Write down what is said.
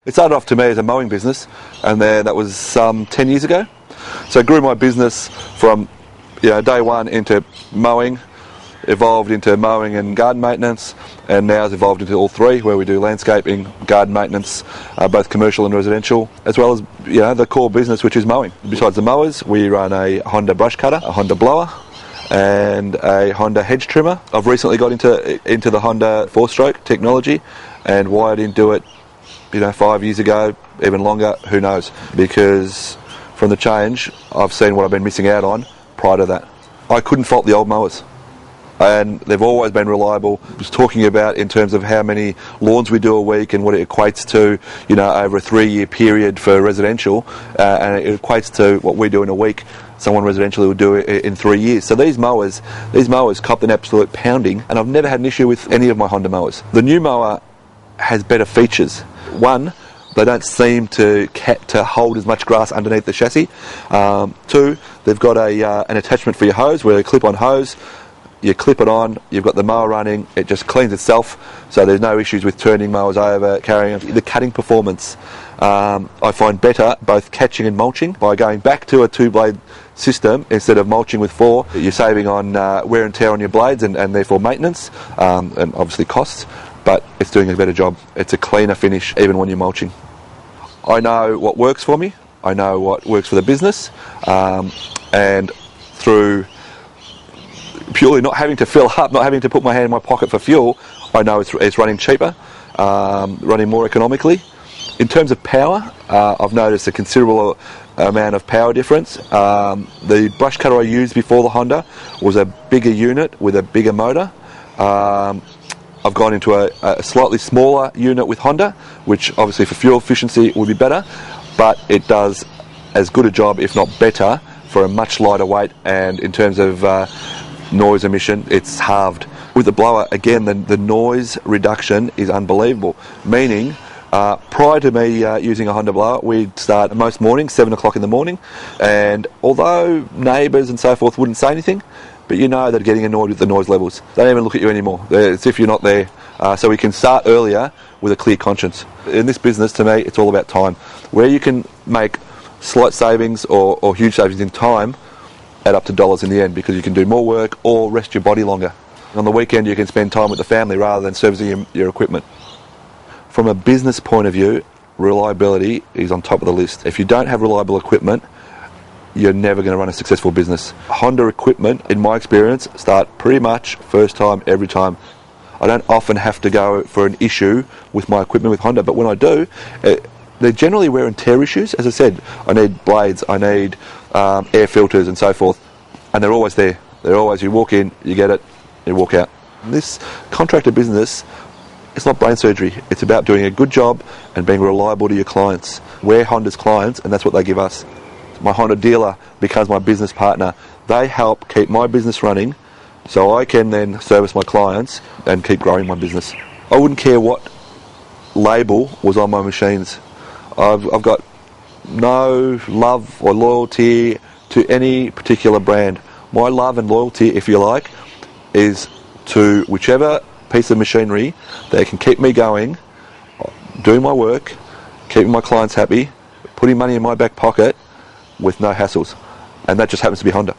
It started off to me as a mowing business, and that was 10 years ago. So I grew my business from day one into mowing, evolved into mowing and garden maintenance, and now has evolved into all three, where we do landscaping, garden maintenance, both commercial and residential, as well as the core business, which is mowing. Besides the mowers, we run a Honda brush cutter, a Honda blower, and a Honda hedge trimmer. I've recently got into the Honda 4-stroke technology, and why I didn't do it 5 years ago, even longer, who knows? Because from the change, I've seen what I've been missing out on prior to that. I couldn't fault the old mowers, and they've always been reliable. I was talking about in terms of how many lawns we do a week and what it equates to, over a 3-year period for residential, and it equates to what we do in a week. Someone residentially will do it in 3 years. So these mowers copped an absolute pounding, and I've never had an issue with any of my Honda mowers. The new mower has better features. One, they don't seem to hold as much grass underneath the chassis. Two, they've got an attachment for your hose, where a clip-on hose. You clip it on, you've got the mower running, it just cleans itself, so there's no issues with turning mowers over, carrying them. The cutting performance I find better, both catching and mulching. By going back to a 2-blade system instead of mulching with 4, you're saving on wear and tear on your blades and therefore maintenance, and obviously costs, but it's doing a better job. It's a cleaner finish even when you're mulching. I know what works for me, I know what works for the business, and through purely not having to fill up, not having to put my hand in my pocket for fuel, I know it's running cheaper, running more economically. In terms of power, I've noticed a considerable amount of power difference. The brush cutter I used before the Honda was a bigger unit with a bigger motor. I've gone into a slightly smaller unit with Honda, which obviously for fuel efficiency would be better, but it does as good a job, if not better, for a much lighter weight, and in terms of noise emission, it's halved. With the blower, again, the noise reduction is unbelievable, meaning prior to me using a Honda blower, we'd start most mornings, 7 o'clock in the morning, and although neighbours and so forth wouldn't say anything, but they're getting annoyed with the noise levels. They don't even look at you anymore. It's if you're not there. So we can start earlier with a clear conscience. In this business, to me, it's all about time. Where you can make slight savings or huge savings in time, add up to dollars in the end, because you can do more work or rest your body longer. On the weekend, you can spend time with the family rather than servicing your equipment. From a business point of view, reliability is on top of the list. If you don't have reliable equipment, you're never going to run a successful business. Honda equipment, in my experience, start pretty much first time, every time. I don't often have to go for an issue with my equipment with Honda, but when I do, they're generally wear and tear issues. As I said, I need blades, I need air filters and so forth, and they're always there. They're always, you walk in, you get it, you walk out. This contractor business, it's not brain surgery. It's about doing a good job and being reliable to your clients. We're Honda's clients, and that's what they give us. My Honda dealer becomes my business partner. They help keep my business running, so I can then service my clients and keep growing my business. I wouldn't care what label was on my machines. I've got no love or loyalty to any particular brand. My love and loyalty, if you like, is to whichever piece of machinery that can keep me going, doing my work, keeping my clients happy, putting money in my back pocket with no hassles. And that just happens to be Honda.